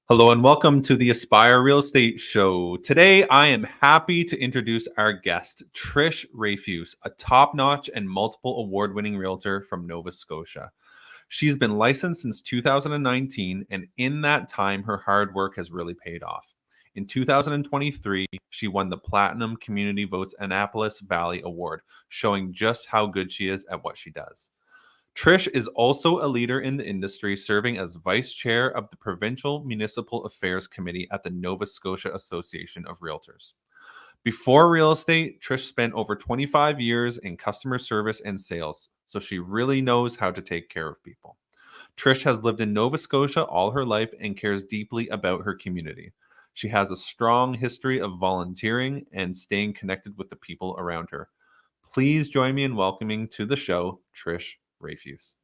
Hello and welcome to the ASPiRE Real Estate Show. Today, I am happy to introduce our guest, Trish Rafuse, a top-notch and multiple award-winning realtor from Nova Scotia. She's been licensed since 2019, and in that time, her hard work has really paid off. In 2023, she won the Platinum Community Votes Annapolis Valley Award, showing just how good she is at what she does. Trish is also a leader in the industry, serving as vice chair of the Provincial Municipal Affairs Committee at the Nova Scotia Association of Realtors. Before real estate, Trish spent over 25 years in customer service and sales, so she really knows how to take care of people. Trish has lived in Nova Scotia all her life and cares deeply about her community. She has a strong history of volunteering and staying connected with the people around her. Please join me in welcoming to the show Trish Rafuse.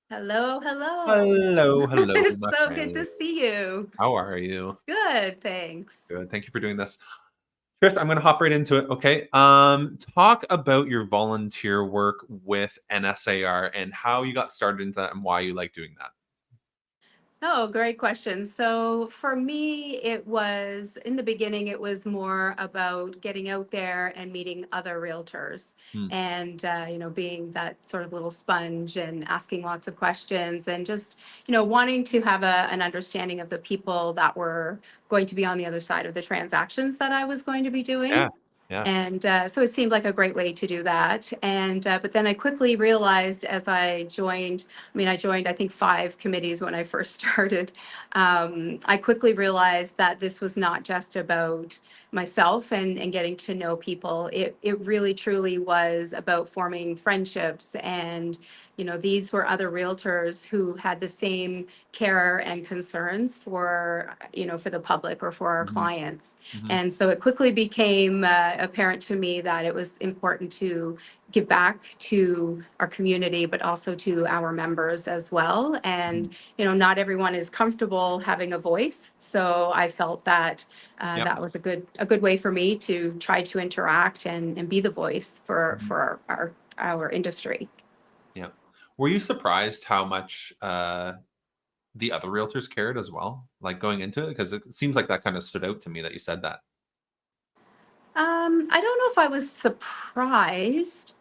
Hello, hello. Hello, It's my so good friend. to see you. How are you? Good, thanks. Good. Thank you for doing this. Trish, I'm going to hop right into it. Okay. Talk about your volunteer work with NSAR and how you got started into that and why you like doing that. Oh, great question. So for me, it was in the beginning, it was more about getting out there and meeting other realtors Hmm. and, being that sort of little sponge and asking lots of questions and just, wanting to have an understanding of the people that were going to be on the other side of the transactions that I was going to be doing. Yeah. Yeah. And so it seemed like a great way to do that. And but then I quickly realized as I joined, I joined I think 5 committees when I first started. I quickly realized that this was not just about myself and getting to know people. It really truly was about forming friendships and these were other realtors who had the same care and concerns for for the public or for our Mhm. clients. Mhm. And so it quickly became apparent to me that it was important to give back to our community, but also to our members as well. Mhm. And, not everyone is comfortable having a voice. So I felt that Yep. that was a good way for me to try to interact and be the voice for, Mhm. for our industry. Yeah. Were you surprised how much the other realtors cared as well, like going into it? Because it seems like that kind of stood out to me that you said that. I don't know if I was surprised,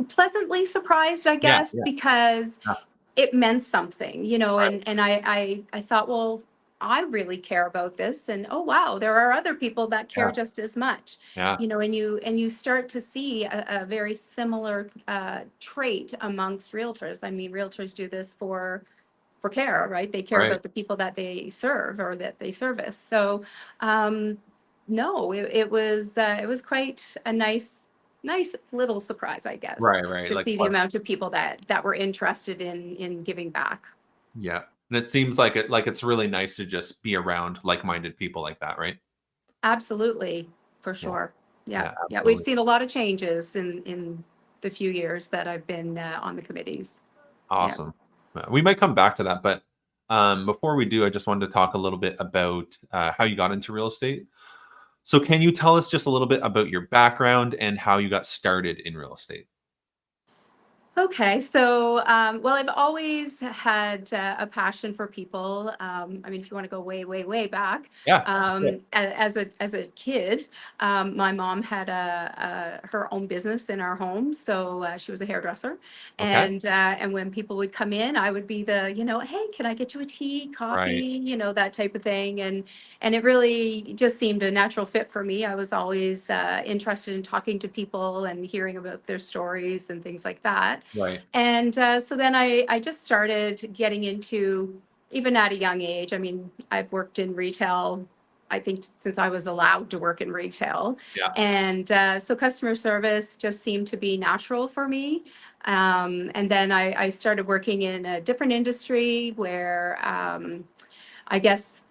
pleasantly surprised, I Yeah. guess, Yeah. because Yeah. it meant something, Right. and I thought, well, I really care about this, and oh wow, there are other people that care Yeah. just as much, Yeah. and you start to see a very similar trait amongst realtors. I mean, realtors do this for care, right? They care Right. about the people that they serve or that they service. So, um, no, it was quite a nice little surprise, I guess, Right. Right. to Like see the plus. amount of people that were interested in giving back. Yeah, and it seems like it's really nice to just be around like-minded people like that, right? Absolutely, for Yeah, sure. Yeah, yeah, yeah. We've absolutely. seen a lot of changes in the few years that I've been on the committees. Yeah. Awesome. We might come back to that, but, before we do, I just wanted to talk a little bit about, how you got into real estate. So can you tell us just a little bit about your background and how you got started in real estate? Okay, so well, I've always had a passion for people. I mean, if you want to go way, way, way back, Yeah, sure. as a kid, my mom had her own business in our home, so she was a hairdresser, Okay. and when people would come in, I would be the hey, can I get you a tea, coffee, Right, that type of thing, and it really just seemed a natural fit for me. I was always interested in talking to people and hearing about their stories and things like that. right. And so then I just started getting into, even at a young age. I mean, I've worked in retail, I think, since I was allowed to work in retail. Yeah, And so customer service just seemed to be natural for me. And then I started working in a different industry where I guess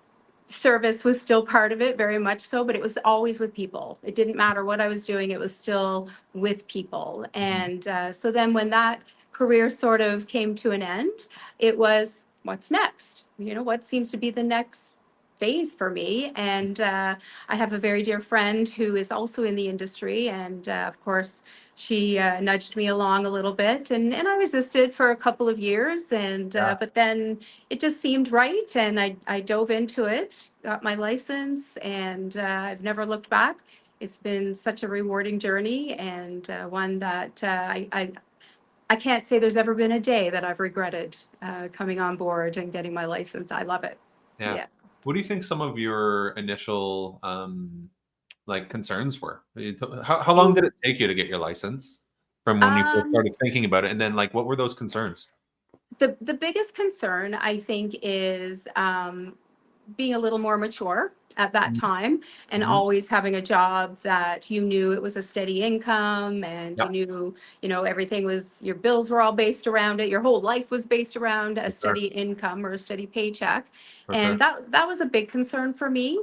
service was still part of it, very much so, but it was always with people. It didn't matter what I was doing, it was still with people. mhm, And so then when that career sort of came to an end, it was what's next? What seems to be the next phase for me. And I have a very dear friend who is also in the industry. And of course, she nudged me along a little bit, and I resisted for a couple of years. And Yeah. but then it just seemed right. And I dove into it, got my license, and I've never looked back. It's been such a rewarding journey, and one that I can't say there's ever been a day that I've regretted coming on board and getting my license. I love it. Yeah. Yeah. What do you think some of your initial like concerns were? How long did Ooh. it take you to get your license from when you first Um, started thinking about it? And then like what were those concerns? the biggest concern I think is being a little more mature at that time, and Mm-hmm. always having a job that you knew it was a steady income, and Yeah, you know everything was, your bills were all based around it, your whole life was based around a for sure. steady income or a steady paycheck. For sure. And that was a big concern for me.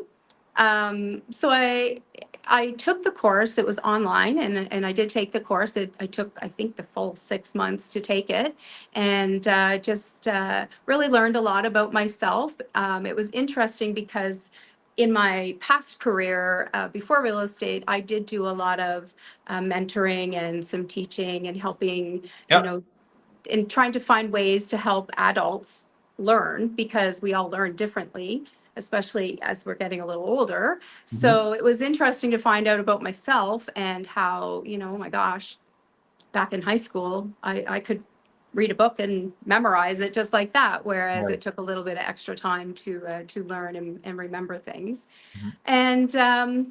So I took the course. It was online, and I did take the course. I took, I think, the full 6 months to take it, and just really learned a lot about myself. It was interesting because in my past career, before real estate, I did do a lot of mentoring and some teaching and helping, you Yep. know, in trying to find ways to help adults learn, because we all learn differently, especially as we're getting a little older. Hmm. So it was interesting to find out about myself and how, oh my gosh, back in high school, I could read a book and memorize it just like that, whereas Right. it took a little bit of extra time to learn and remember things. Hmm. And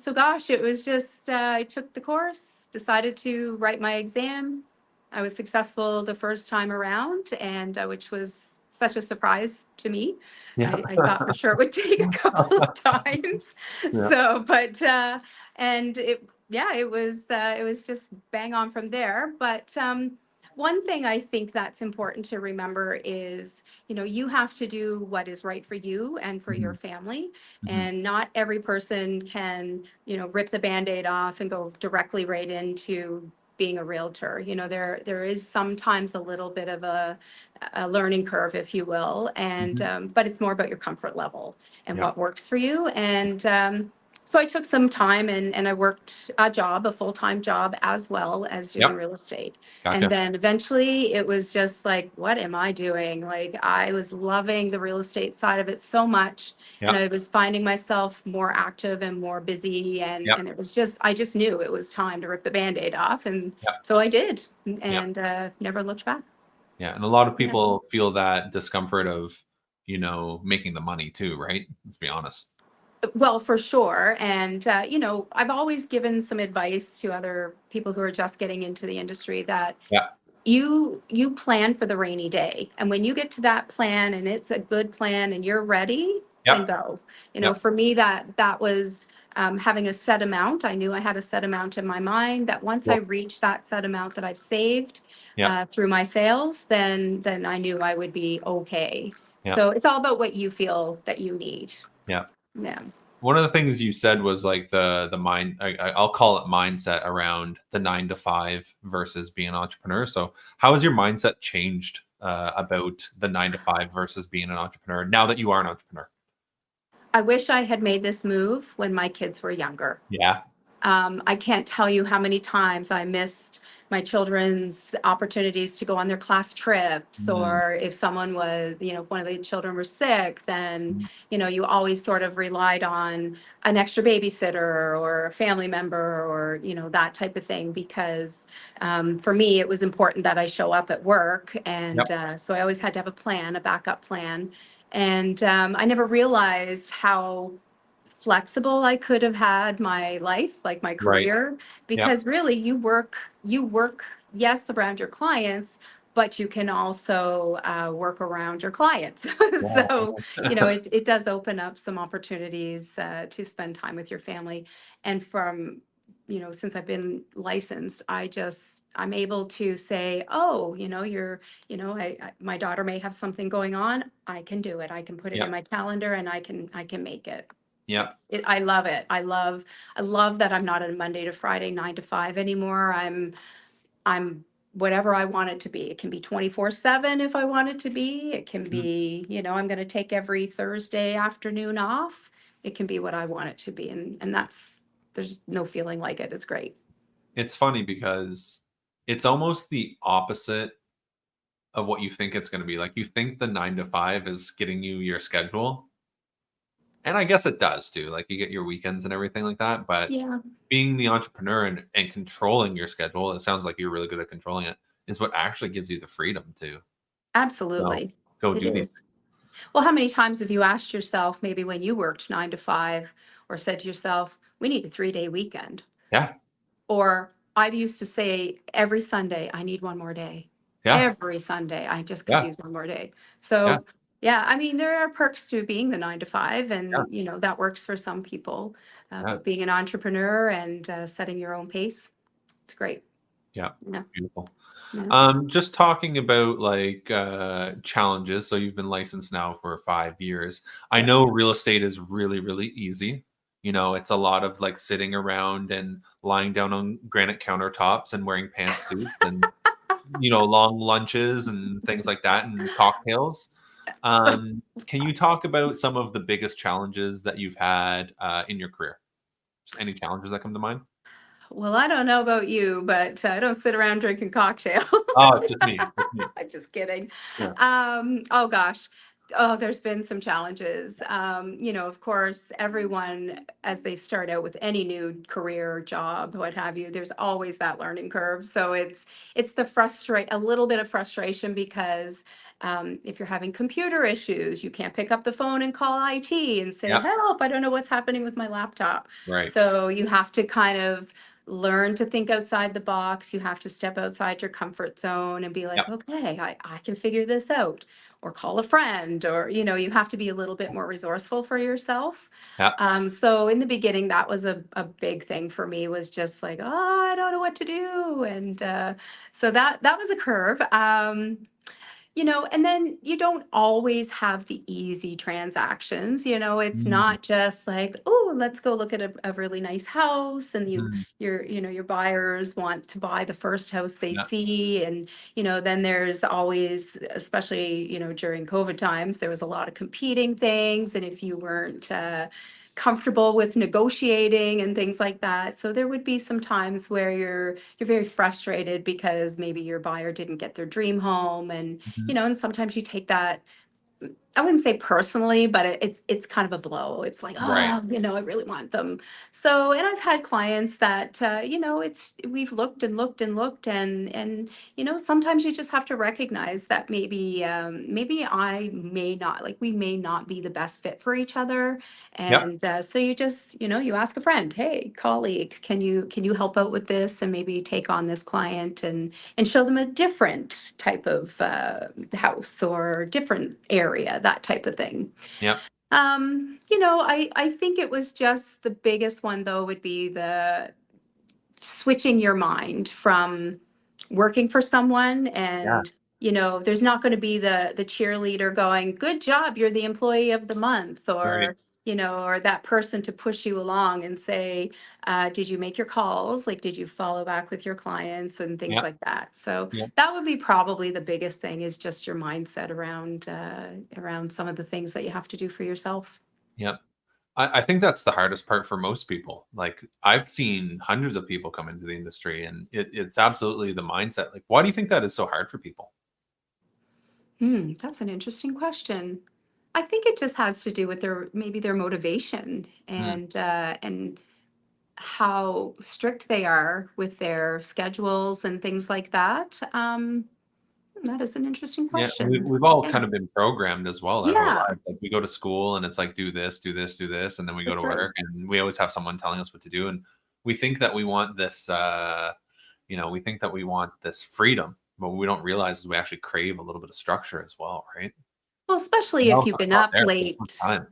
so, gosh, it was just, I took the course, decided to write my exam. I was successful the first time around, and which was such a surprise to me. Yeah. I thought for sure it would take a couple of times. Yeah. So, but, and yeah, it was just bang on from there. But one thing I think that's important to remember is, you have to do what is right for you and for your Hmm. family, Hmm. and not every person can, rip the Band-Aid off and go directly right into being a realtor. There is sometimes a little bit of a learning curve, if you will, and Hmm. but it's more about your comfort level and Yeah. what works for you. And so I took some time, and I worked a full-time job, as well as doing Yep. real estate. And Gotcha. then eventually it was just like, what am I doing? Like, I was loving the real estate side of it so much, and Yeah. I was finding myself more active and more busy, Yeah. and it was just, I just knew it was time to rip the Band-Aid off, and Yeah. so I did, Yeah. and never looked back. Yeah. And a lot of Yeah. people feel that discomfort of, making the money too, right? Let's be honest. Well, for sure. And, I've always given some advice to other people who are just getting into the industry, that Yeah. you plan for the rainy day. And when you get to that plan and it's a good plan and you're ready, then Yep. go. Yep. For me, that was having a set amount. I knew I had a set amount in my mind, that once I Yep. reached that set amount that I've saved Yep. through my sales, then I knew I would be okay. Yep. So it's all about what you feel that you need. Yeah. Yeah. One of the things you said was like the mind. I'll call it mindset around the 9 to 5 versus being an entrepreneur. So, how has your mindset changed about the 9 to 5 versus being an entrepreneur now that you are an entrepreneur? I wish I had made this move when my kids were younger. Yeah. I can't tell you how many times I missed my children's opportunities to go on their class trips, Mm, or if someone was, if one of the children were sick, then, mm, you always sort of relied on an extra babysitter or a family member, or, that type of thing, because for me, it was important that I show up at work. yep. And so I always had to have a plan, a backup plan. And I never realized how flexible I could have had my life, like my Right. career, Yep. because really you work, yes, around your clients, but you can also work around your clients. So, Yeah. it does open up some opportunities to spend time with your family. And from, since I've been licensed, I'm able to say, oh, my daughter may have something going on. I can do it. I can put it in Yep. my calendar, and I can make it. Yep. I love it. I love that I'm not a Monday to Friday 9 to 5 anymore. I'm whatever I want it to be. It can be 24/7 if I want it to be. It can Mhm. be, I'm going to take every Thursday afternoon off. it can be what I want it to be. And that's, there's no feeling like it. It's great. It's funny because it's almost the opposite of what you think it's gonna be. Like, you think the 9 to 5 is getting you your schedule, and I guess it does too, like, you get your weekends and everything like that, but Yeah, being the entrepreneur and controlling your schedule, it sounds like you're really good at controlling it, is what actually gives you the freedom to, well, absolutely. go It do these is. Well, how many times have you asked yourself, maybe when you worked 9 to 5, or said to yourself, we need a 3 day weekend? Yeah, Or I used to say every Sunday, I need one more day. yeah, Every Sunday, I just could yeah, use one more day. yeah, So, yeah, I mean, there are perks to being the 9 to 5, yeah, and that works for some people. yeah, But being an entrepreneur and setting your own pace, it's great. yeah, Yeah, beautiful. yeah, Just talking about, like, challenges, so you've been licensed now for 5 years. I yeah. know real estate is really, really easy. It's a lot of, like, sitting around and lying down on granite countertops and wearing pantsuits and, long lunches and things like that and cocktails. Can you talk about some of the biggest challenges that you've had, in your career? Just any challenges that come to mind? Well, I don't know about you, but I don't sit around drinking cocktails. Oh, it's just me, just me. Just kidding. Yeah, Oh gosh. Oh, there's been some challenges. Of course, everyone, as they start out with any new career, job, what have you, there's always that learning curve. So it's a little bit of frustration because if you're having computer issues, you can't pick up the phone and call IT and say, yeah, "Help! I don't know what's happening with my laptop." right. So you have to kind of learn to think outside the box. You have to step outside your comfort zone and be Yeah, like, okay, I can figure this out, or call a friend, or, you have to be a little bit more resourceful for yourself. yeah, So in the beginning, that was a big thing for me, was just like, oh, I don't know what to do. And so that was a curve. And then you don't always have the easy transactions. It's mm, not just like, oh, let's go look at a really nice house, and mhm, your buyers want to buy the first house they yeah, see. And then there's always, especially during COVID times, there was a lot of competing things, and if you weren't comfortable with negotiating and things like that, so there would be some times where you're very frustrated because maybe your buyer didn't get their dream home. And mhm, and sometimes you take that, I wouldn't say personally, but it's kind of a blow. It's like, right, oh, I really want them. So, and I've had clients that, it's we've looked and looked and looked, and sometimes you just have to recognize that maybe I may not, like, we may not be the best fit for each other. yep, And so you just, you ask a friend, hey, colleague, can you help out with this, and maybe take on this client, and show them a different type of house or different area, that type of thing. yep, I think it was just, the biggest one though would be the switching your mind from working for someone. yeah, And there's not going to be the cheerleader going, good job, you're the employee of the month, right, or that person to push you along and say, did you make your calls, like, did you follow back with your clients and things yep, like that. So yep, that would be probably the biggest thing, is just your mindset around some of the things that you have to do for yourself. yep. I think that's the hardest part for most people. Like, I've seen hundreds of people come into the industry, and it's absolutely the mindset. Like, why do you think that is so hard for people? That's an interesting question. I think it just has to do with their motivation, Mm, and how strict they are with their schedules and things like that. That is an interesting yeah, and we've question. we've all Yeah, kind of been programmed as well our whole yeah, lives. Like, we go to school and it's like, do this, do this, do this, and then we go to that's right. work and we always have someone telling us what to do, and we think that we want this, we think that we want this freedom, but what we don't realize is we actually crave a little bit of structure as well, right? Well, especially And if also you've it's been not up there for a long late. time.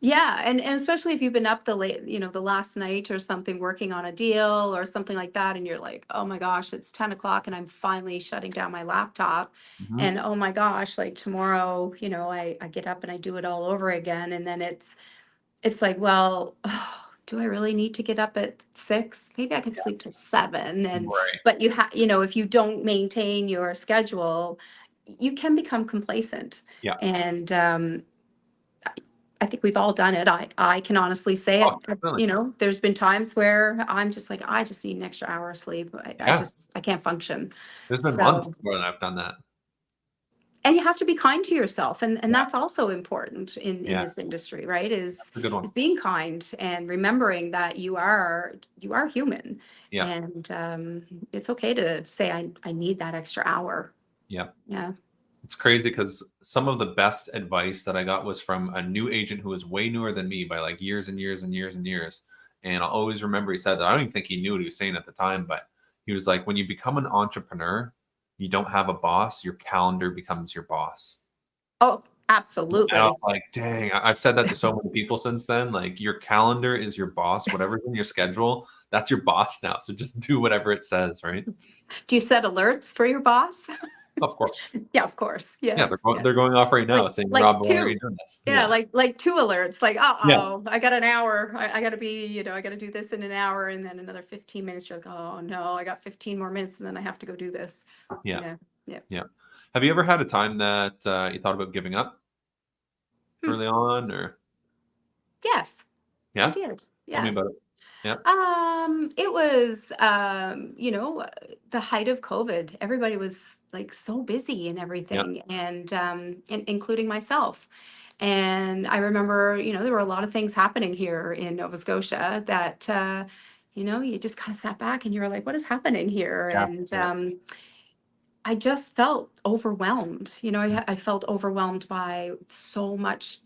Yeah, and especially if you've been up the last night or something, working on a deal or something like that, and you're like, oh my gosh, it's 10 o'clock and I'm finally shutting down my laptop. Mhm. And oh my gosh, like tomorrow, I get up and I do it all over again. And then it's like, well, do I really need to get up at 6? Maybe I could sleep till 7. Right. But if you don't maintain your schedule, you can become complacent. Yeah. And I think we've all done it. I can honestly say Oh, it. definitely. There's been times where I'm just like, I just need an extra hour of sleep. Yeah. I can't function. There's been months So, when I've done that. and you have to be kind to yourself, and Yeah. that's also important in Yeah. this industry, right? That's a good one. Is being kind and remembering that you are human, Yeah. and it's okay to say I need that extra hour. Yeah. Yeah. It's crazy because some of the best advice that I got was from a new agent who was way newer than me by like years and years and years and years. And I'll always remember he said that. I don't even think he knew what he was saying at the time, but he was like, when you become an entrepreneur, you don't have a boss, your calendar becomes your boss. Oh, And I was absolutely. like, dang, I've said that to so many people since then. Like, your calendar is your boss. Whatever's in your schedule, that's your boss now. So just do whatever it says, right? Do you set alerts for your boss? Of course. Yeah, of course. Yeah, Yeah, yeah. they're going off right now Like saying, like Rob, why aren't you two. doing this? Yeah, Yeah. like two alerts. Like, Yeah. I got an hour. I got to be, I got to do this in an hour, and then another 15 minutes. You're like, oh no, I got 15 more minutes, and then I have to go do this. Yeah. Yeah, yeah. Yeah. Have you ever had a time that you thought about giving up Hmm. early on, or Yes, I yeah? did. Tell me about Yes. it. Yeah. It was, the height of COVID. Everybody was like so busy and Yeah. everything, and including myself. And I remember, there were a lot of things happening here in Nova Scotia that, you just kind of sat back and you were like, what is happening here? Yeah. And Yeah. I just felt overwhelmed. Mhm. I felt overwhelmed by so much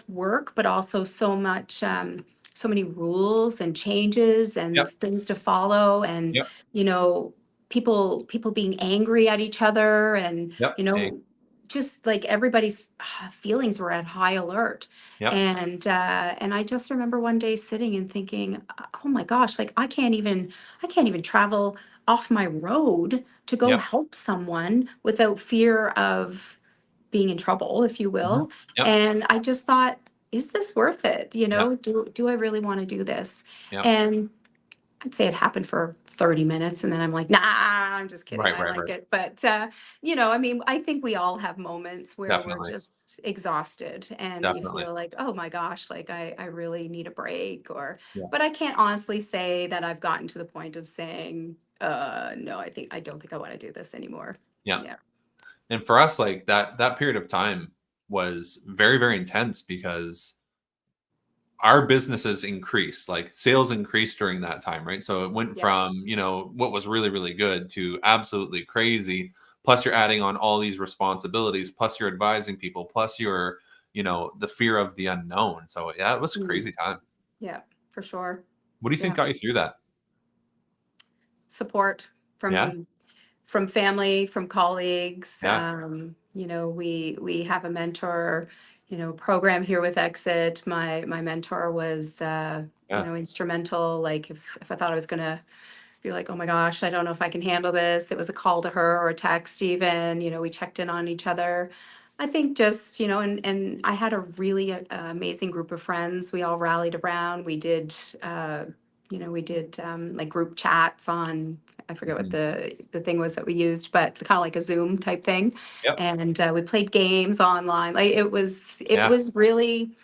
work, but also so many rules and changes and Yep. things to follow, and Yep. you know, people being angry at each other, and Yep. Hey. just like everybody's feelings were at high alert. Yep. And I just remember one day sitting and thinking, oh my gosh, like I can't even travel off my road to go Yep. help someone without fear of being in trouble, if you Mhm. will. Yep. And I just thought, is this worth it? Yep. Do I really want to do this? Yep. And I'd say it happened for 30 minutes, and then I'm like, nah, I'm just kidding. Right. I Right. like Right. it. But, I mean, I think we all have moments where we're Definitely. just exhausted and you Definitely. feel like, oh my gosh, like I really need a break, Yeah. but I can't honestly say that I've gotten to the point of saying, no, I don't think I want to do this anymore. Yeah. Yeah. And for us, like that period of time was very, very intense because our businesses increased, like sales increased during that time, right? So it went Yep. from, what was really, really good to absolutely crazy. Plus you're adding on all these responsibilities, plus you're advising people, plus you're, the fear of the unknown. So yeah, it was a Mm, crazy time. yeah, for sure. What do you think Yeah. got you through that? Support Yeah. from family, from colleagues. Yeah. We have a mentor, program here with Exit. My mentor was, Yeah. instrumental. Like if I thought I was gonna be like, oh my gosh, I don't know if I can handle this. It was a call to her or a text even. We checked in on each other. I think just, and I had a really amazing group of friends. We all rallied around. We did like group chats on, I forget what Mhm. the thing was that we used, but kind of like a Zoom type thing. Yep. And we played games online. Like it Yeah. was really,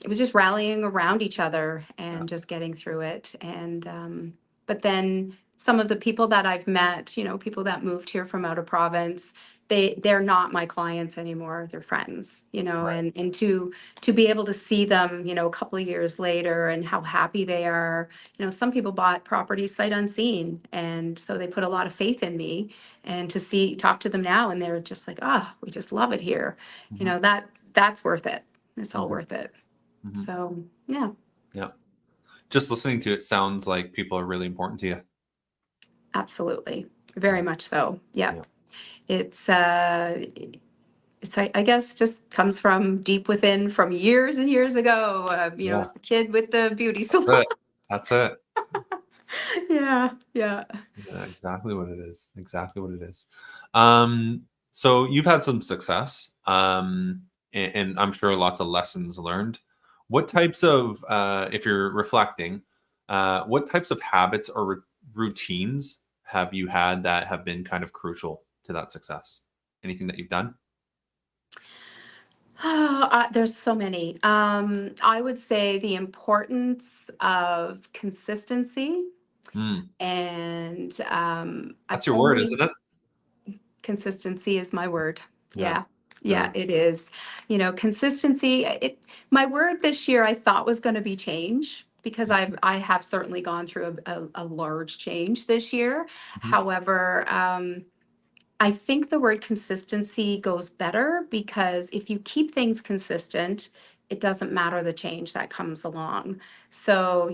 it was just rallying around each other Yeah. and just getting through it. And but then some of the people that I've met, people that moved here from out of province, they're not my clients anymore. They're friends, Right. and to be able to see them, a couple of years later and how happy they are. Some people bought properties sight unseen, and so they put a lot of faith in me. And to talk to them now, and they're just like, ah, we just love it here. Hmm. That's worth it. It's all Hmm. worth it. Hmm. So yeah, Yeah. Just listening to it sounds like people are really important to you. absolutely. Very Yeah. much so. Yeah. Yeah. It's I guess just comes from deep within from years and years ago. Yeah. As the kid with the beauty salon. That's it. That's it. Yeah, yeah. Yeah, exactly what it is. Exactly what it is. So you've had some success, and I'm sure lots of lessons learned. What types of, if you're reflecting, what types of habits or routines have you had that have been kind of crucial to that success? Anything that you've done? There's so many. I would say the importance of consistency, Mm, and I've that's your word, only isn't it? consistency is my word. Yeah, Yeah. Yeah, yeah. it is. Consistency, my word this year I thought was going to be change, because I have certainly gone through a large change this year. Mhm, However, I think the word consistency goes better, because if you keep things consistent, it doesn't matter the change that comes along. So,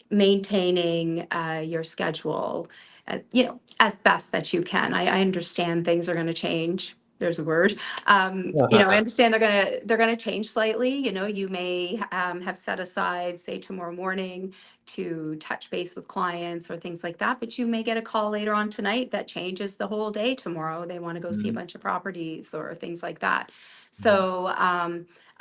maintaining your schedule, as best that you can. I understand things are going to change. There's a word. I understand they're gonna change slightly. You may have set aside, say, tomorrow morning to touch base with clients or things like that, but you may get a call later on tonight that changes the whole day tomorrow. They want to go see a mhm, bunch of properties or things like that. mhm, So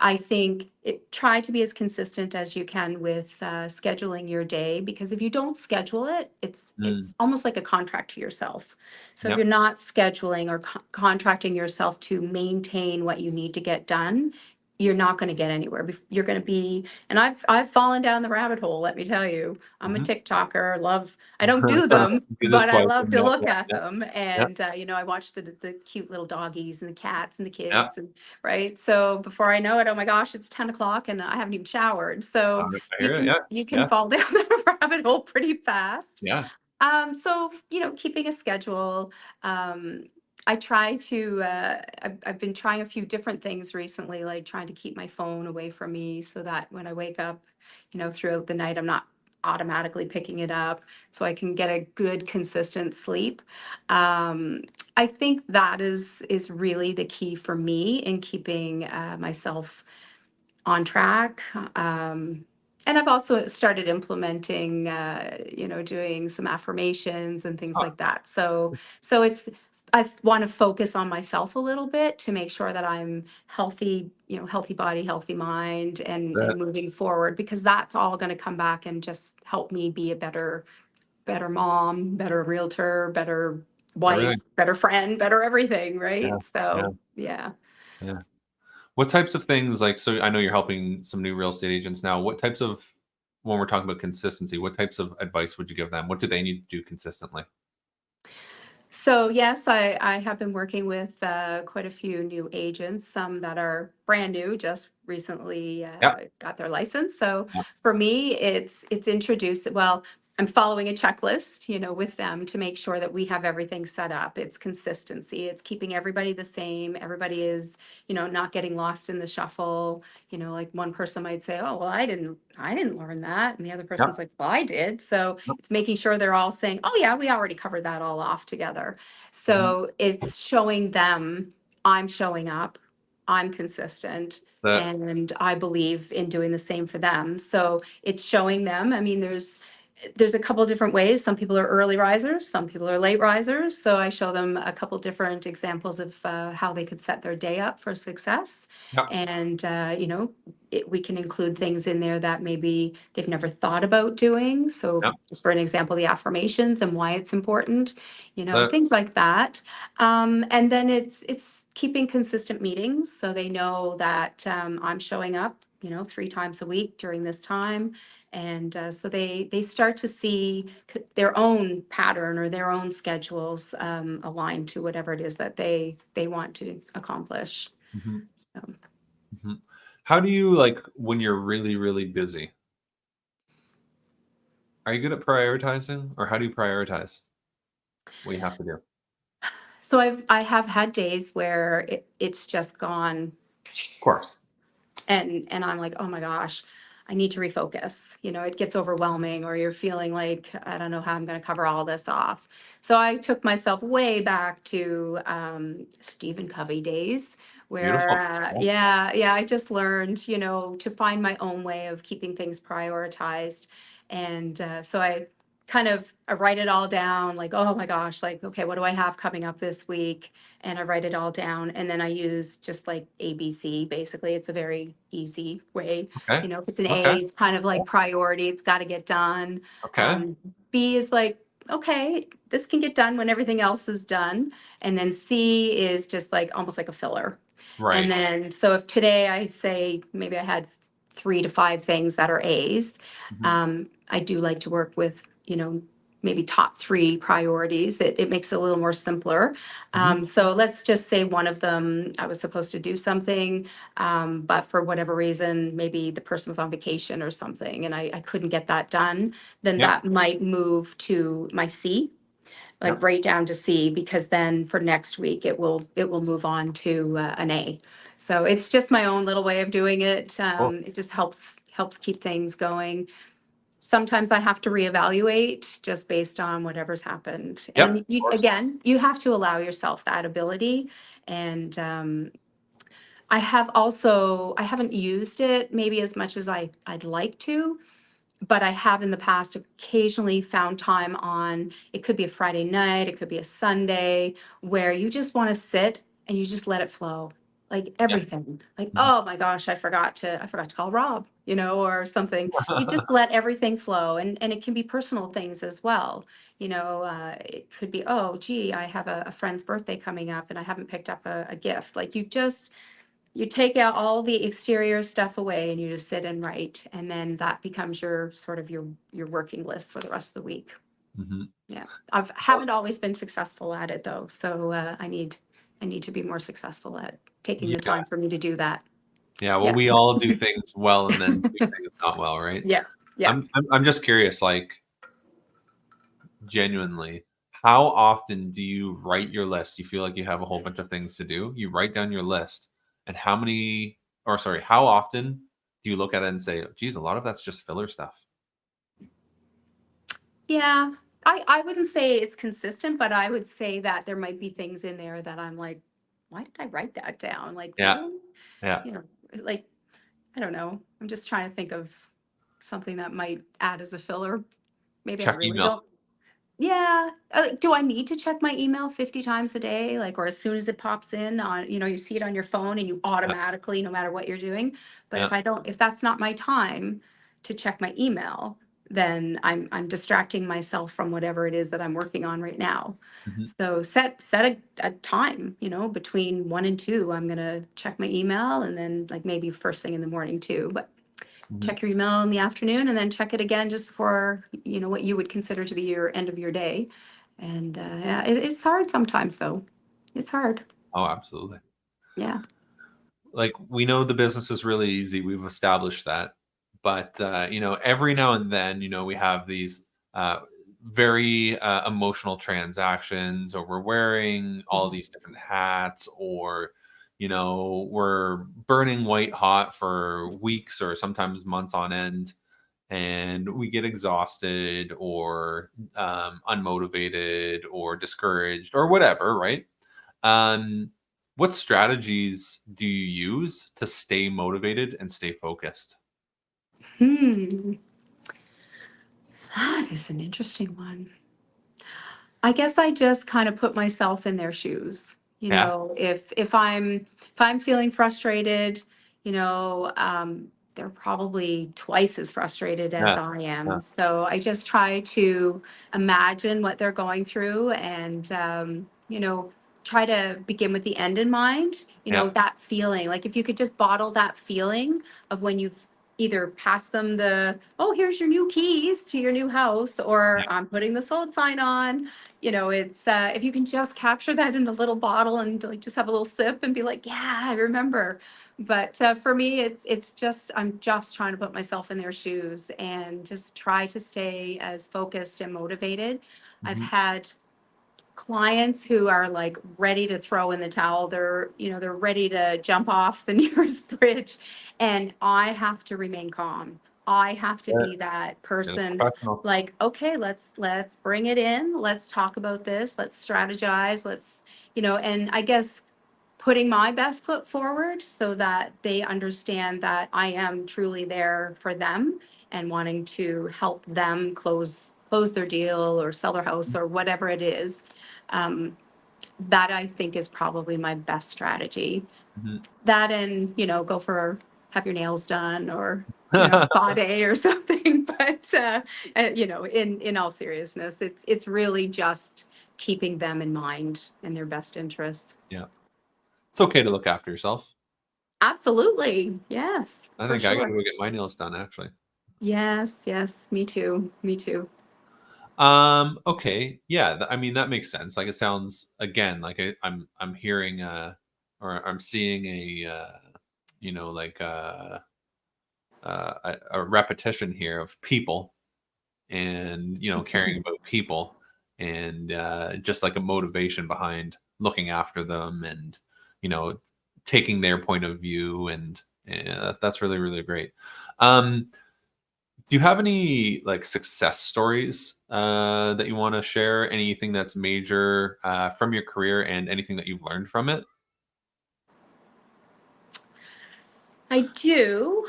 I think try to be as consistent as you can with scheduling your day, because if you don't schedule it, it's mm, almost like a contract to yourself. So if yep, you're not scheduling or contracting yourself to maintain what you need to get done, you're not going to get anywhere. You're going to be, and I've fallen down the rabbit hole, let me tell you. I'm a mhm. TikToker. Love, I don't do them, Do this but I twice love and to yeah, look yeah, at yeah, them. yeah, And I watch the cute little doggies and the cats and the yeah. kids, and right. So before I know it, oh my gosh, it's 10 o'clock and I haven't even showered. So I you hear it, can yeah, you can yeah, fall down that rabbit hole pretty fast. yeah. So keeping a schedule. I try to. I've been trying a few different things recently, like trying to keep my phone away from me, so that when I wake up, throughout the night, I'm not automatically picking it up, so I can get a good, consistent sleep. Um, I think that is really the key for me in keeping myself on track. And I've also started implementing, doing some affirmations and things Oh, like that. So I want to focus on myself a little bit to make sure that I'm healthy, healthy body, healthy mind, and that moving forward, because that's all going to come back and just help me be a better mom, better realtor, better wife, everything. better friend, better everything, Yeah, right? yeah, So yeah. yeah. What types of things, like, so I know you're helping some new real estate agents now. What types of, when we're talking about consistency, what types of advice would you give them? What do they need to do consistently? So yes, I have been working with quite a few new agents, some that are brand new, just recently Yeah, got their license. So yeah, for me, it's introduced. Well, I'm following a checklist, with them to make sure that we have everything set up. It's consistency. It's keeping everybody the same. Everybody is, not getting lost in the shuffle. Like one person might say, "Oh, well, I didn't learn that," and the other yeah, person's like, "Well, I did." So yeah, it's making sure they're all saying, "Oh yeah, we already covered that all off together." mhm. So it's showing them I'm showing up, I'm consistent, That, and I believe in doing the same for them. So it's showing them. I mean, there's a couple different ways. Some people are early risers, some people are late risers. So I show them a couple different examples of how they could set their day up for success. yeah, And, we can include things in there that maybe they've never thought about doing. So, yeah, just for an example, the affirmations and why it's important, that, things like that. And then it's keeping consistent meetings, so they know that I'm showing up, 3 times a week during this time, and so they start to see their own pattern or their own schedules aligned to whatever it is that they want to accomplish. mhm, So. mhm. How do you, like, when you're really, really busy, are you good at prioritizing, or how do you prioritize what you have to do? Of So I have had days where it's just gone, course. and I'm like, oh my gosh, I need to refocus. It gets overwhelming, or you're feeling like, I don't know how I'm going to cover all this off. So I took myself way back to Stephen Covey days, where, Beautiful. Yeah, yeah, yeah, I just learned, to find my own way of keeping things prioritized. And so I write it all down, like, oh my gosh, like, okay, what do I have coming up this week? And I write it all down, and then I use just like ABC. Basically, it's a very easy way. okay, If it's an okay, A, it's kind of like priority, it's got to get done. okay, Um, B is like okay, this can get done when everything else is done. And then C is just like almost like a filler. And Right. then, so if today I say maybe I had 3 to 5 things that are A's, Mhm. I do like to work with, maybe top 3 priorities. It makes it a little more simpler. Mhm. So let's just say one of them, I was supposed to do something, but for whatever reason, maybe the person was on vacation or something, and I couldn't get that done. Then Yep. that might move to my C, like Yep. right down to C, because then for next week it will move on to an A. So it's just my own little way of doing it. Cool. It just helps keep things going. Sometimes I have to reevaluate just based on whatever's happened. Yep. And Of course. again, you have to allow yourself that ability. And I haven't used it maybe as much as I'd like to, but I have in the past occasionally found time on, it could be a Friday night, it could be a Sunday, where you just want to sit and you just let it flow. Like Yeah. everything. Like, Mhm. oh my gosh, I forgot to call Rob, or something. You just let everything flow. And it can be personal things as well. It could be, oh, gee, I have a friend's birthday coming up and I haven't picked up a gift. Like you take out all the exterior stuff away and you just sit and write, and then that becomes your sort of your working list for the rest of the week. Mhm. Yeah, I haven't always been successful at it though, so I need to be more successful at taking the Yeah. time for me to do that. Yeah. Well, Yeah. we all do things well and then do things not well, right? Yeah. Yeah. I'm just curious, like, genuinely, how often do you write your list? You feel like you have a whole bunch of things to do. You write down your list, and how often do you look at it and say, "Geez, a lot of that's just filler stuff." Yeah. I wouldn't say it's consistent, but I would say that there might be things in there that I'm like, why did I write that down? Like, Yeah. really? Yeah. You know, like, I don't know. I'm just trying to think of something that might add as a filler. Maybe I Check really email. don't. Yeah. Do I need to check my email 50 times a day? Like, or as soon as it pops in on, you see it on your phone and you Yeah. automatically, no matter what you're doing. But Yeah. if that's not my time to check my email, then I'm distracting myself from whatever it is that I'm working on right now. Mhm. So set a time, between 1 and 2, I'm gonna check my email, and then like maybe first thing in the morning too. But Mhm. check your email in the afternoon and then check it again just before, what you would consider to be your end of your day. And yeah, it's hard sometimes though. It's hard. Oh, absolutely. Yeah. Like, we know the business is really easy. We've established that. But, every now and then, we have these uh, very emotional transactions, or we're wearing all Mhm. these different hats, or, we're burning white hot for weeks or sometimes months on end. And we get exhausted, or unmotivated, or discouraged, or whatever, right? Um, what strategies do you use to stay motivated and stay focused? Hmm. That is an interesting one. I guess I just kind of put myself in their shoes. Yeah, If I'm feeling frustrated, they're probably twice as frustrated as yeah, I yeah, am. So I just try to imagine what they're going through, and try to begin with the end in mind. yeah, That feeling. Like if you could just bottle that feeling of when you've either pass them oh, here's your new keys to your new house, or yeah. I'm putting the sold sign on. It's if you can just capture that in a little bottle and like just have a little sip and be like, yeah, I remember. But for me, it's just I'm just trying to put myself in their shoes and just try to stay as focused and motivated. I've Mhm. had clients who are like ready to throw in the towel. They're ready to jump off the nearest bridge, and I have to remain calm. I have to Yeah, be that you're the person, professional. like, okay, let's bring it in. Let's talk about this. Let's strategize. And I guess putting my best foot forward so that they understand that I am truly there for them and wanting to help them close their deal or sell their house or whatever it is. Um, that I think is probably my best strategy. Mhm. That, and go for have your nails done, or spa day or something. But in all seriousness, it's really just keeping them in mind and their best interests. Yeah. It's okay to look after yourself. Absolutely. Yes, I for think I gotta sure. go get my nails done actually. Yes, yes, me too. Me too. Okay. Yeah, I mean that makes sense. Like it sounds again like I'm hearing or I'm seeing a like a repetition here of people and caring about people and just like a motivation behind looking after them and you know taking their point of view and that's really really great. um do you have any like success stories that you want to share, anything that's major from your career and anything that you've learned from it? I do.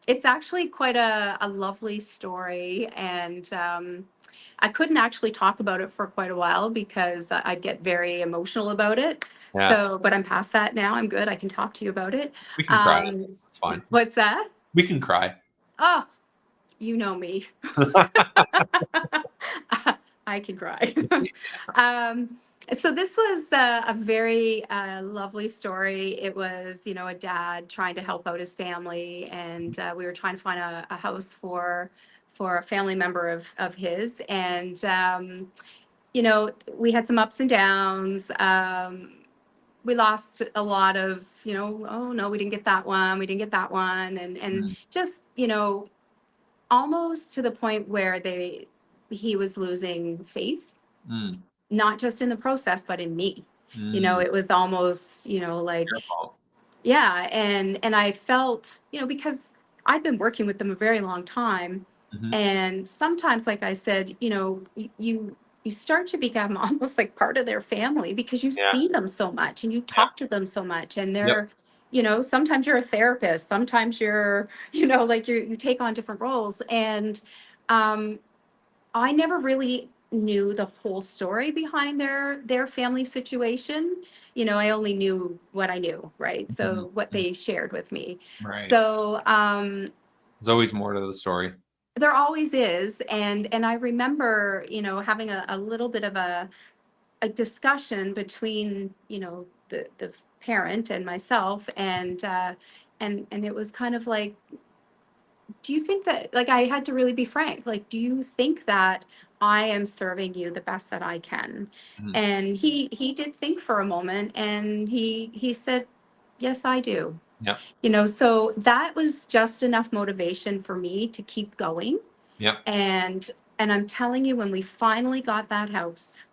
It's actually quite a lovely story, and I couldn't actually talk about it for quite a while because I get very emotional about it. Yeah, So, but I'm past that now. I'm good. I can talk to you about it. we can cry on Um, this, it's fine. what's that? We can cry. Oh, you know me. I can cry. um, so this was a very lovely story. It was, a dad trying to help out his family, and we were trying to find a house for a family member of his, and we had some ups and downs. We lost a lot of, oh no, we didn't get that one, we didn't get that one, and Mm, just, almost to the point where he was losing faith, mm, not just in the process but in me. mm. It was almost, like, Your fault. yeah. And I felt, because I'd been working with them a very long time, Mhm. and sometimes, like I said, you start to become almost like part of their family because you Yeah, see them so much and you yeah, talk to them so much, and yep. they're, sometimes you're a therapist, sometimes you're, like you take on different roles. And um I never really knew the whole story behind their family situation. I only knew what I knew, right? Mhm, So what mm. they shared with me. Right. So There's always more to the story. there always is. And I remember, having a little bit of a discussion between, the parent and myself, and it was kind of like, do you think that, like, I had to really be frank, like, do you think that I am serving you the best that I can? Mhm. And he did think for a moment, and he said, yes, I do. Yep, So that was just enough motivation for me to keep going. yep. And I'm telling you, when we finally got that house,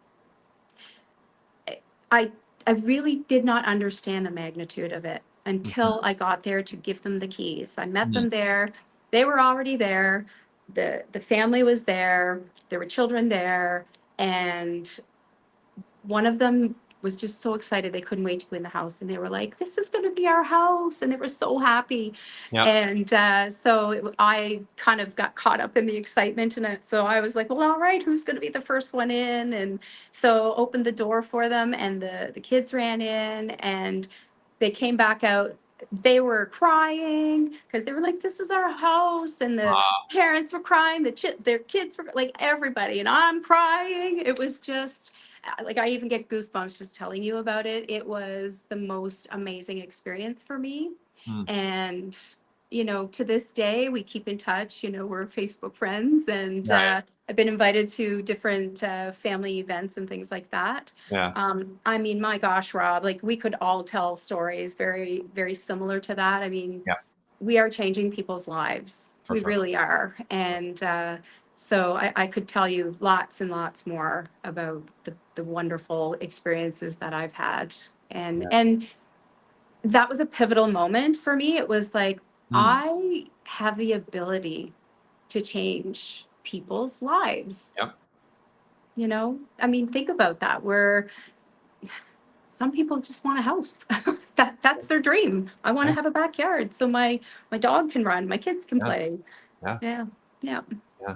I I really did not understand the magnitude of it Mhm, until I got there to give them the keys. I met mhm. them there. They were already there. The family was there. There were children there, and one of them was just so excited they couldn't wait to go in the house, and they were like, this is going to be our house, and they were so happy. Yep. And I kind of got caught up in the excitement, and so I was like, well, all right, who's going to be the first one in? And so opened the door for them, and the kids ran in, and they came back out. They were crying because they were like, this is our house, and the Ah, parents were crying, their kids were like, everybody, and I'm crying. It was just like, I even get goosebumps just telling you about it. It was the most amazing experience for me. mm, And, to this day, we keep in touch. We're Facebook friends, and yeah, I've been invited to different family events and things like that. yeah, I mean, my gosh, Rob, like, we could all tell stories very, very similar to that. I mean, yeah, we are changing people's lives. for We sure. really are. And so I could tell you lots and lots more about the wonderful experiences that I've had. And Yeah. and that was a pivotal moment for me. It was like, Mm, I have the ability to change people's lives. yep, I mean, think about that. Where some people just want a house. That's their dream. I want yeah, to have a backyard so my dog can run, my kids can yeah, play. yeah, Yeah. Yeah. yeah,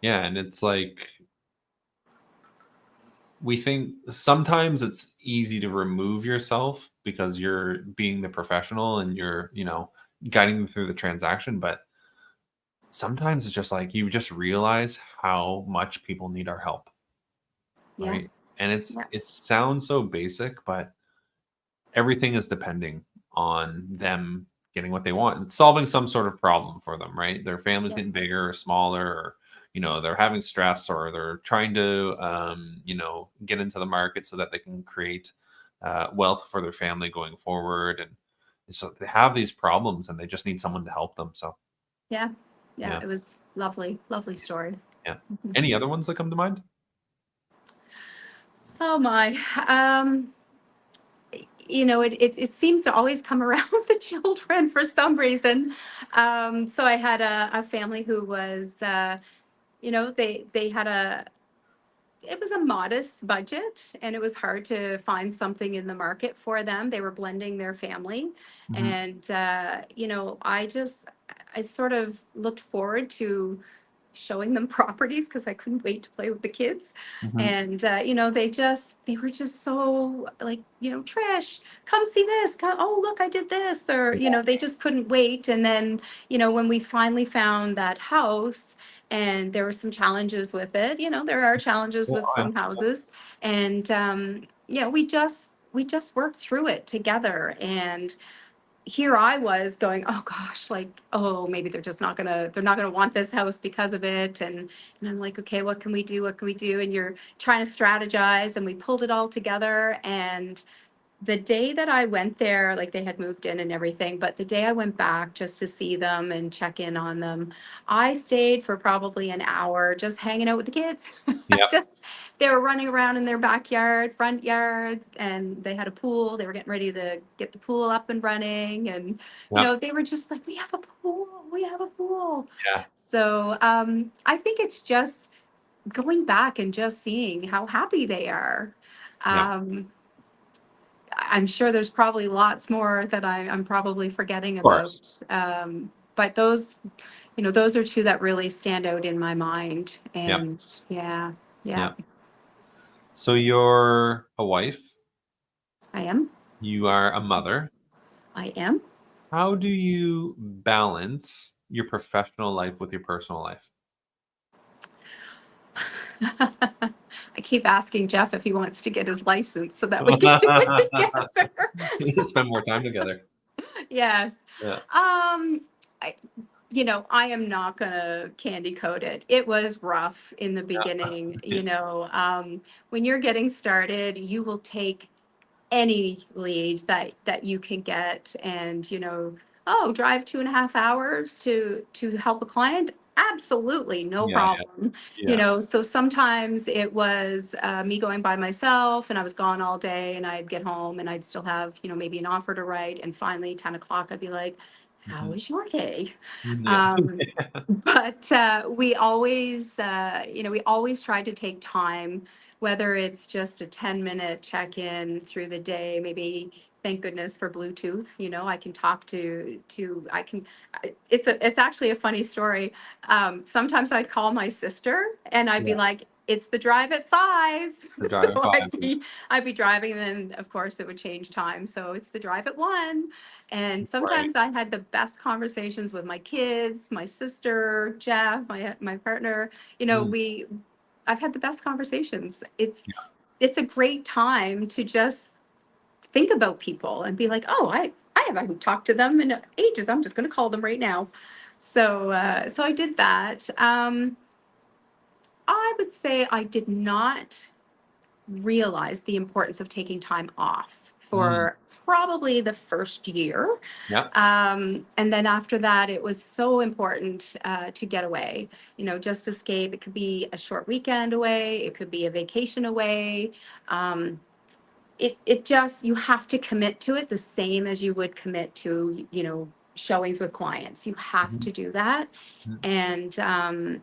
yeah, and it's like we think sometimes it's easy to remove yourself because you're being the professional and you're, guiding them through the transaction. But sometimes it's just like you just realize how much people need our help, Yeah. right? And Yeah. it sounds so basic, but everything is depending on them getting what they want and solving some sort of problem for them, right? Their family's Yeah. getting bigger or smaller, or they're having stress, or they're trying to get into the market so that they can create wealth for their family going forward. And so they have these problems and they just need someone to help them. So Yeah. Yeah. yeah, It was lovely, lovely story. yeah. Mhm. Any other ones that come to mind? Oh my. It seems to always come around with the children for some reason. So I had a family who was, they had it was a modest budget, and it was hard to find something in the market for them. They were blending their family. Hmm. And, I sort of looked forward to showing them properties because I couldn't wait to play with the kids. Hmm. And, they were just so like, Trish, come see this. Come, oh, look, I did this. Or, Yeah. they just couldn't wait. And then, when we finally found that house, and there were some challenges with it, there are challenges Oh, with yeah. some houses. And, we just worked through it together. And here I was going, oh gosh, like, oh, maybe they're not gonna want this house because of it. And I'm like, okay, what can we do? What can we do? And you're trying to strategize, and we pulled it all together. And the day that I went there, like, they had moved in and everything, but the day I went back just to see them and check in on them, I stayed for probably an hour just hanging out with the kids. Yep. Just they were running around in their backyard, front yard, and they had a pool. They were getting ready to get the pool up and running, and Yep. they were just like, "We have a pool. We have a pool." Yeah. So I think it's just going back and just seeing how happy they are. Yep. Um, I'm sure there's probably lots more that I'm probably forgetting Of course. about. But those are two that really stand out in my mind. Yep. And yeah, yeah, Yep. So you're a wife, I am. you are a mother. I am. How do you balance your professional life with your personal life? I keep asking Jeff if he wants to get his license so that we can do it together. Spend more time together. Yes. Yeah. Um, I, I am not gonna candy coat it. It was rough in the beginning. When you're getting started, you will take any lead that you can get. And oh, drive 2.5 hours to help a client, absolutely no Yeah, problem. yeah, So sometimes it was me going by myself, and I was gone all day, and I'd get home and I'd still have maybe an offer to write, and finally 10 o'clock I'd be like, yeah. how Mhm. was your day? Yeah. But we always try to take time, whether it's just a 10-minute check-in through the day, maybe. Thank goodness for Bluetooth. I can talk I can, it's actually a funny story. Sometimes I'd call my sister and I'd be Yeah. like, it's the drive at 5. For So driving 5. I'd be driving, and then of course it would change time. So it's the drive at 1. And Right. sometimes I had the best conversations with my kids, my sister, Jeff, my partner. You know, Mm. we I've had the best conversations. It's Yeah. it's a great time to just think about people and be like, oh, I haven't talked to them in ages. I'm just going to call them right now. So I did that. I would say I did not realize the importance of taking time off Mm. for probably the first year. Yeah. And then after that, it was so important to get away, just escape. It could be a short weekend away, it could be a vacation away. Um, it just, you have to commit to it the same as you would commit to, showings with clients. You have Mhm. to do that. Mhm. And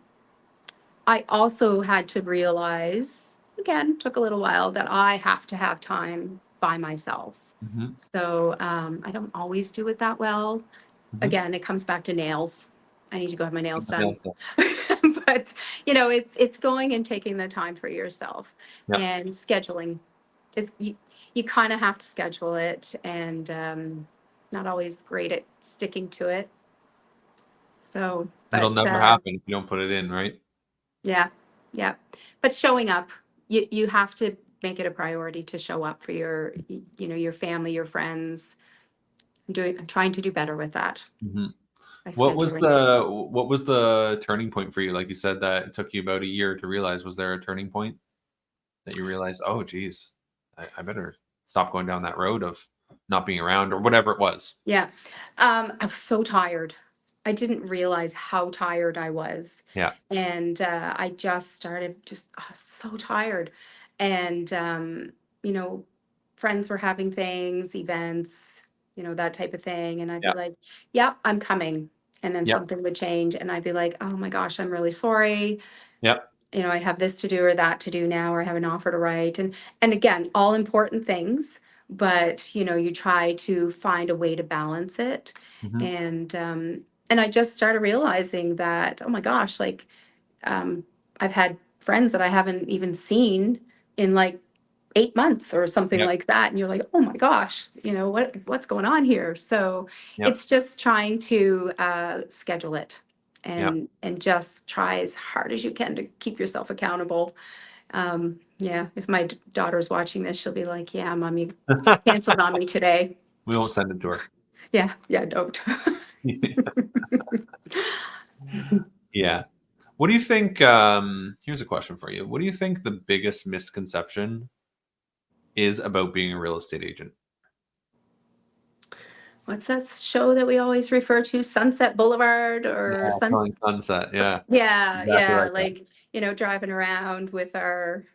I also had to realize, again, took a little while, that I have to have time by myself. Mhm. So I don't always do it that well. Mhm. Again, it comes back to nails. I need to go have my nails Yeah, done. so But it's going and taking the time for yourself yeah. and scheduling. You kind of have to schedule it. And not always great at sticking to it. So, It'll but never happen if you don't put it in, right? yeah, yeah. But showing up, you have to make it a priority to show up for your, your family, your friends. I'm trying to do better with that hmm by What was scheduling. the turning point for you? Like you said that it took you about a year to realize. Was there a turning point that you realized, oh, geez, I better stop going down that road of not being around or whatever it was? Yeah. I was so tired. I didn't realize how tired I was. Yeah. And I just started so tired. And, friends were having things, events, that type of thing. And I'd be Yeah. like, yep, I'm coming. And then Yeah. something would change. And I'd be like, oh my gosh, I'm really sorry. Yeah. I have this to do or that to do now, or I have an offer to write. And again, all important things, but you try to find a way to balance it. hmm And I just started realizing that, oh my gosh, like um I've had friends that I haven't even seen in like 8 months or something Yeah. like that. And you're like, oh my gosh, what's going on here? So Yeah. it's just trying to schedule it Yeah. and just try as hard as you can to keep yourself accountable. Yeah, if my daughter's watching this, she'll be like, yeah, mommy canceled on me today. We won't send it to her. Yeah, yeah, don't. Yeah. What do you think? Here's a question for you. What do you think the biggest misconception is about being a real estate agent? What's that show that we always refer to? Sunset Boulevard or Yeah, Selling Sunset. Yeah, Yeah, exactly yeah, like like, driving around with our,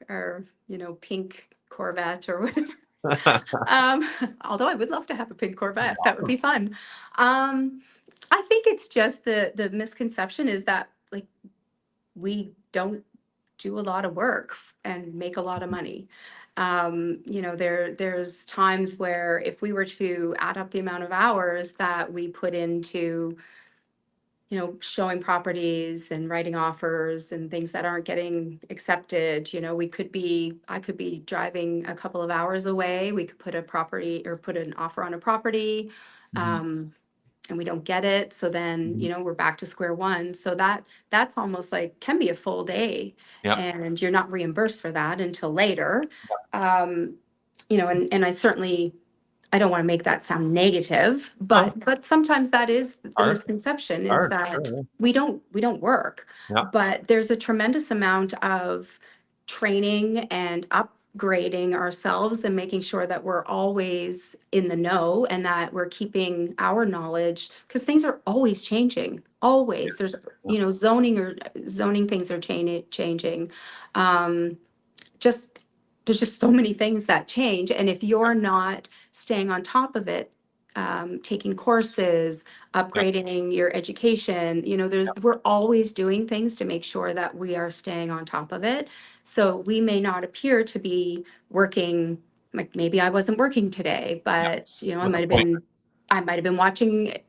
pink Corvette or whatever. that. Although I would love to have a pink Corvette, that would be fun. I think it's just the misconception is that like we don't do a lot of work and make a lot of money. There's times where if we were to add up the amount of hours that we put into showing properties and writing offers and things that aren't getting accepted, I could be driving a couple of hours away. We could put a property or put an offer on a property. Mhm, Um, and we don't get it. So then, mhm. we're back to square one. So that's almost like can be a full day Yep, and you're not reimbursed for that until later. Um, and I don't want to make that sound negative, no, but sometimes that is the hard, misconception is hard, that sure, we don't work, yeah, but there's a tremendous amount of training and upgrading ourselves and making sure that we're always in the know and that we're keeping our knowledge because things are always changing. Always. There's, yeah, zoning things are changing. Um, just there's just so many things that change, and if yeah, you're not staying on top of it, taking courses, yeah, upgrading your education, we're always doing things to make sure that we are staying on top of it. So we may not appear to be working, like maybe I wasn't working today, yeah. but I What's the might have point? been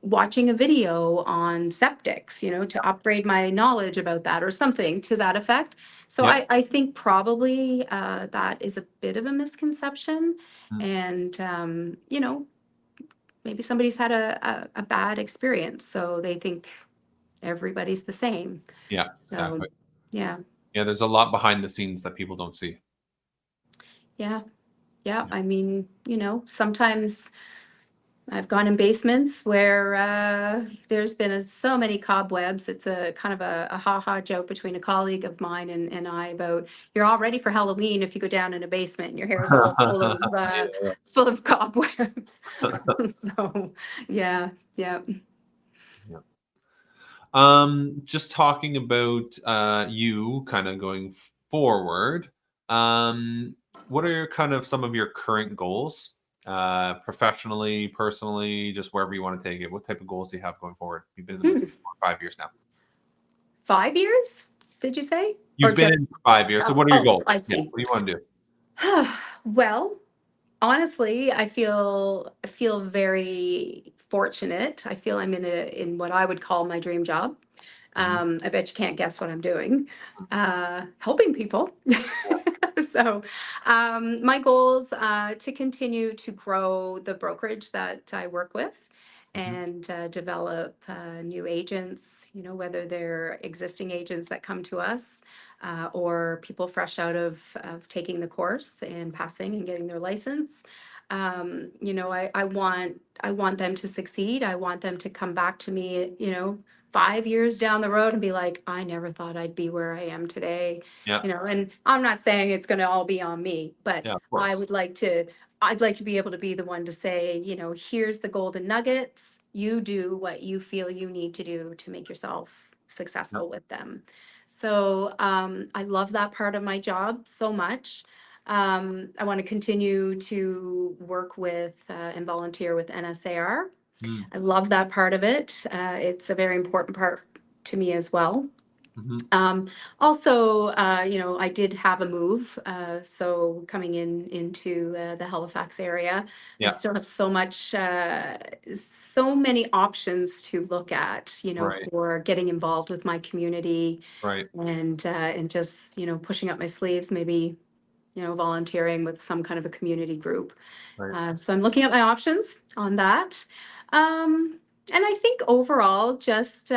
watching a video on septics, to upgrade my knowledge about that or something to that effect. So Yeah, I think probably that is a bit of a misconception. mm, And, maybe somebody's had a bad experience. So they think everybody's the same. yeah, So, exactly. yeah, Yeah, there's a lot behind the scenes that people don't see. yeah, yeah. Yeah. I mean, sometimes I've gone in basements where there's been so many cobwebs. It's a kind of a ha-ha joke between a colleague of mine and I about you're all ready for Halloween if you go down in a basement and your hair is all Yeah, full of cobwebs. yeah, So yeah, yeah. yeah. Just talking about you kind of going forward. Um, what are your kind of some of your current goals, professionally, personally, just wherever you want to take it? What type of goals do you have going forward? You've been in the Hmm. business for 5 years now. 5 years, did you say? Or You've been in just for 5 years. So oh, what are your oh, goals? I Yeah. see. What do you want to do? Well, honestly, I feel very fortunate. I feel I'm in what I would call my dream job. Mhm. I bet you can't guess what I'm doing. Helping people. So, my goals to continue to grow the brokerage that I work with. Mhm. and develop new agents, whether they're existing agents that come to us or people fresh out of taking the course and passing and getting their license. I want them to succeed. I want them to come back to me, 5 years down the road and be like, I never thought I'd be where I am today. Yeah. And I'm not saying it's going to all be on me, but Yeah, of I course. would like to I'd like to be able to be the one to say, here's the golden nuggets. You do what you feel you need to do to make yourself Yeah. successful with them. So I love that part of my job so much. I want to continue to work with and volunteer with NSAR. Mm. I love that part of it. It's a very important part to me as well. Mhm. Also, I did have a move. So coming into the Halifax area, I Yeah. still have so many options to look at, Right. for getting involved with my community Right. and just, pushing up my sleeves, maybe, volunteering with some kind of a community group. Right. So I'm looking at my options on that. And I think overall, just,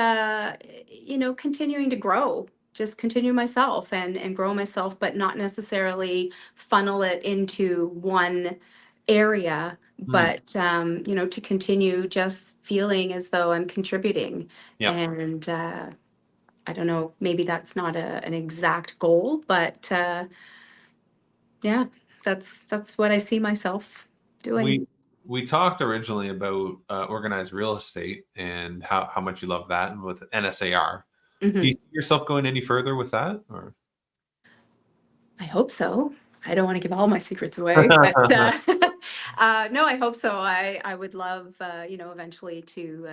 continuing to grow, just continue myself and grow myself, but not necessarily funnel it into one area, Mm. but, to continue just feeling as though I'm contributing. Yeah. And I don't know, maybe that's not an exact goal, but yeah, that's what I see myself doing. We talked originally about organized real estate and how much you love that and with NSAR. Do you Mhm. see yourself going any further with that, or? I hope so. I don't want to give all my secrets away, but no, I hope so. I would love, eventually to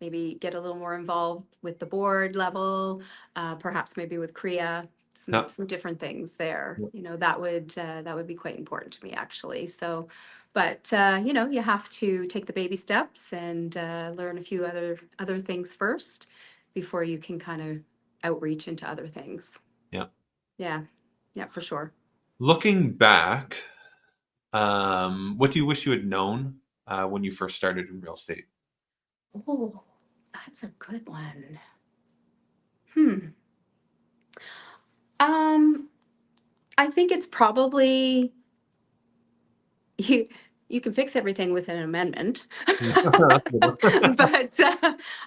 maybe get a little more involved with the board level, perhaps maybe with KRIA, some Yeah. some different things there. Yeah. That would be quite important to me actually. So, but you have to take the baby steps and learn a few other things first before you can kind of outreach into other things. Yeah. Yeah, yeah, for sure. Looking back, what do you wish you had known when you first started in real estate? Oh, that's a good one. Hmm. Um, I think it's probably you you can fix everything with an amendment. But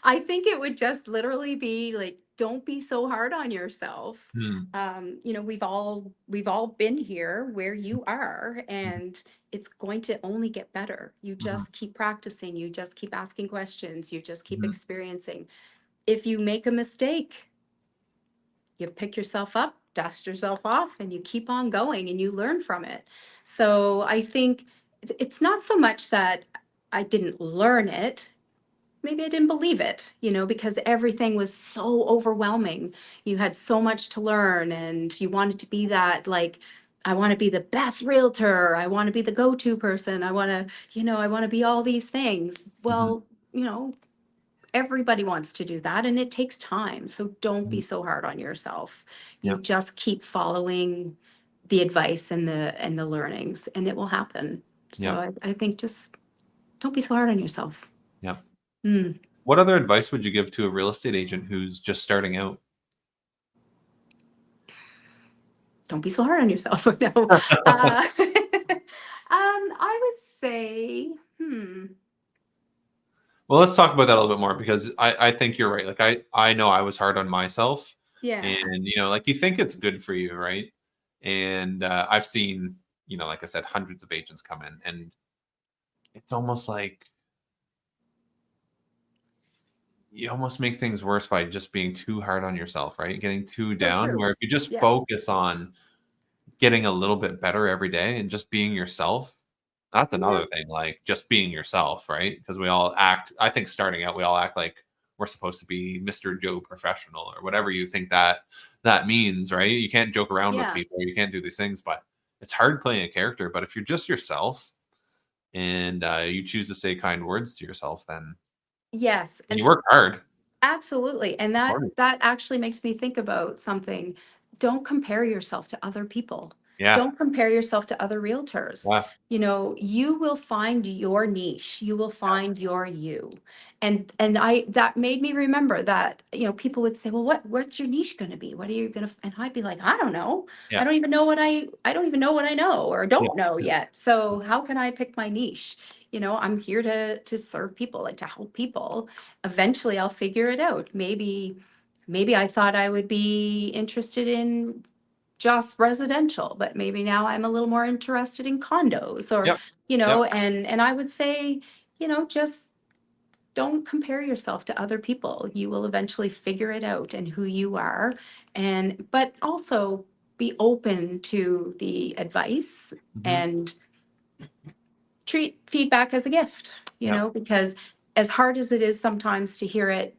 I think it would just literally be like, don't be so hard on yourself. Hmm. We've all been here where you are, Mhm. and it's going to only get better. You Mhm. just keep practicing, you just keep asking questions, you just keep Mhm. experiencing. If you make a mistake, you pick yourself up, dust yourself off, and you keep on going and you learn from it. So I think it's not so much that I didn't learn it. Maybe I didn't believe it, because everything was so overwhelming. You had so much to learn, and you wanted to be that, like, I want to be the best realtor. I want to be the go to person. I want to be all these things. Mhm. Well, everybody wants to do that and it takes time. So don't be Mhm. so hard on yourself. You Yep. just keep following the advice and the learnings and it will happen. So Yep. I think just don't be so hard on yourself. Yep. Mm, What other advice would you give to a real estate agent who's just starting out? don't be so hard on yourself. No. I would say, Well, let's talk about that a little bit more because I think you're right. Like I know I was hard on myself, yeah, and like you think it's good for you, right? And I've seen, like I said, hundreds of agents come in, and it's almost like you almost make things worse by just being too hard on yourself, right? Getting too so down. true. Where if you just Yeah. focus on getting a little bit better every day and just being yourself. That's Yeah. another thing, like just being yourself, right? Because we all act, I think starting out, we all act like we're supposed to be Mr. Joe professional or whatever you think that means, right? You can't joke around with Yeah. people, you can't do these things, but it's hard playing a character. But if you're just yourself and you choose to say kind words to yourself, then Yes. and you And work hard. absolutely. And that Important. that actually makes me think about something. Don't compare yourself to other people. Yeah. Don't compare yourself to other realtors. Yeah. You will find your niche. You will find your you. And I that made me remember that, people would say, "Well, what's your niche going to be? What are you going to?" And I'd be like, "I don't know. Yeah. I don't even know what I know or Yeah. don't know yet. So how can I pick my niche?" I'm here to serve people, like to help people. Eventually I'll figure it out. Maybe I thought I would be interested in just residential, but maybe now I'm a little more interested in condos or, Yep. Yep. and I would say, just don't compare yourself to other people. You will eventually figure it out and who you are. But also be open to the advice Hmm. and treat feedback as a gift, Yep. because as hard as it is sometimes to hear it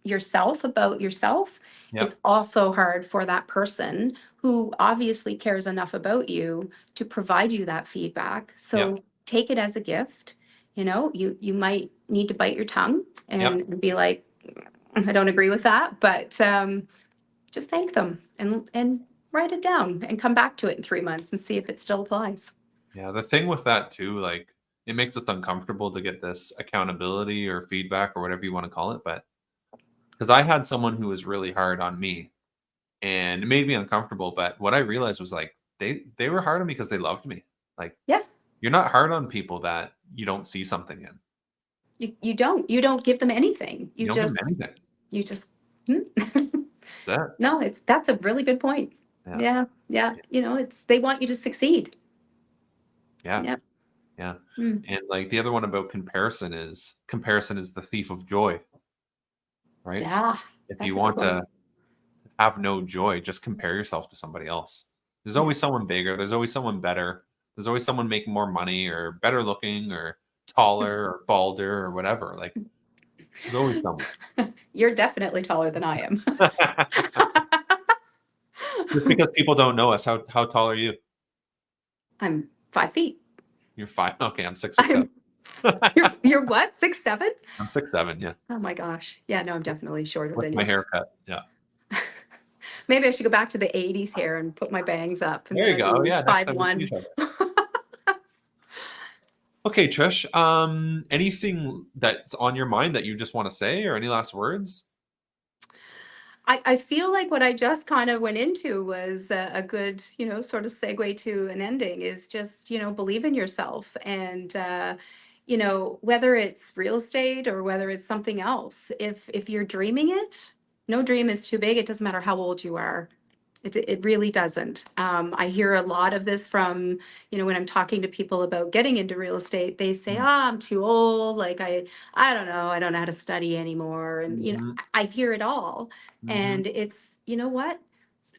yourself about yourself, it's Yep. also hard for that person who obviously cares enough about you to provide you that feedback. Yep. So take it as a gift. You might need to bite your tongue Yep. and be like, I don't agree with that, but just thank them and write it down and come back to it in 3 months and see if it still applies. Yeah. The thing with that too, like it makes us uncomfortable to get this accountability or feedback or whatever you want to call it. But because I had someone who was really hard on me and it made me uncomfortable. But what I realized was like they were hard on me because they loved me. Like Yeah, you're not hard on people that you don't see something in. you don't give them anything. You don't give them anything. You just hmm? That's it. No, that's a really good point. Yeah. Yeah, yeah. It's they want you to succeed. Yeah. Yep. Yeah. Mm. And like the other one about comparison is the thief of joy, right? Yeah, If you that's a good want one. to have no joy, just compare yourself to somebody else. There's Yeah. always someone bigger, there's always someone better, there's always someone making more money or better looking or taller or balder or whatever. Like there's always someone. You're definitely taller than I am. Just because people don't know us, how tall are you? I'm 5 feet. You're 5. Okay, I'm 6'7". I'm you're what? 6'7"? I'm 6'7", yeah, Oh my gosh. Yeah, no, I'm definitely shorter with than my you. haircut. Yeah. Maybe I should go back to the 80s hair and put my bangs up and There then you I'd go. be Yeah, next five time we see one. each other. Okay, Trish. Anything that's on your mind that you just want to say, or any last words? I feel like what I just kind of went into was a good, sort of segue to an ending is just, believe in yourself. And, whether it's real estate or whether it's something else, if you're dreaming it, no dream is too big. It doesn't matter how old you are. It really doesn't. I hear a lot of this from, when I'm talking to people about getting into real estate, they say, Mm. I'm too old. Like, I don't know. I don't know how to study anymore. And, Mhm, I hear it all. mhm, And it's, you know what?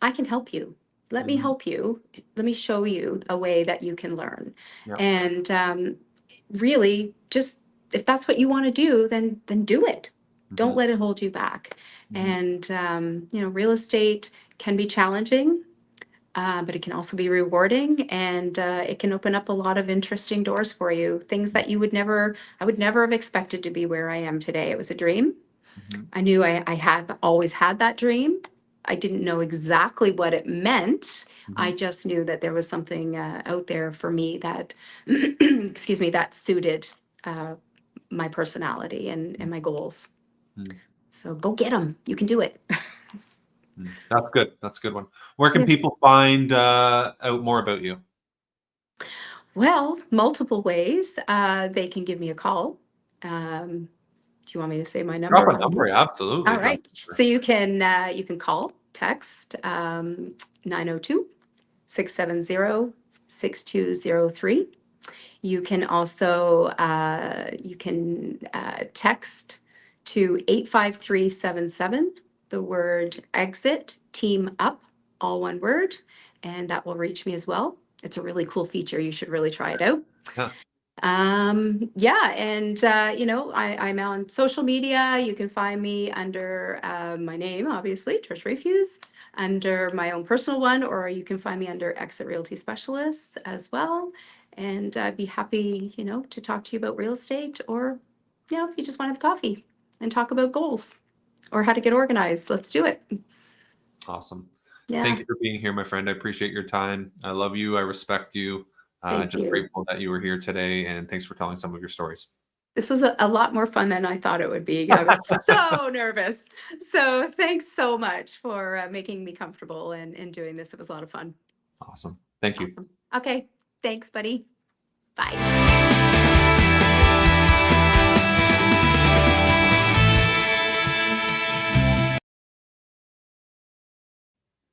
I can help you. Let me mhm. help you. Let me show you a way that you can learn. Yep. And really, just if that's what you want to do, then do it. Don't Mhm, let it hold you back. mhm, And real estate can be challenging, but it can also be rewarding, and it can open up a lot of interesting doors for you. Things mm, that I would never have expected to be where I am today. It was a dream. mhm, I knew I had always had that dream. I didn't know exactly what it meant. mhm, I just knew that there was something out there for me that, excuse me, that suited uh, my personality and mm, my goals. mm, So go get them. You can do it. mm. That's good. That's a good one. Where can Yeah. people find out more about you? Well, multiple ways. They can give me a call. Do you want me to say my Drop number a number. already? Yeah, absolutely. All Drop right. a So number. you can call, text 902 You can also you can text to 85377, the word exit team up, all one word, and that will reach me as well. It's a really cool feature. You should really try it out. Yeah. Yeah, and I'm on social media. You can find me under my name, obviously, Trish Rafuse, under my own personal one, or you can find me under Exit Realty Specialists as well. And I'd be happy, to talk to you about real estate, or if you just want to have coffee and talk about goals or how to get organized, let's do it. Awesome. Yeah. Thank you for being here, my friend. I appreciate your time. I love you. I respect you. Thank Just you. grateful that you were here today, and thanks for telling some of your stories. This was a lot more fun than I thought it would be. I was so nervous. So thanks so much for making me comfortable and doing this. It was a lot of fun. Awesome. Thank you. Awesome. Okay. Thanks, buddy. Bye.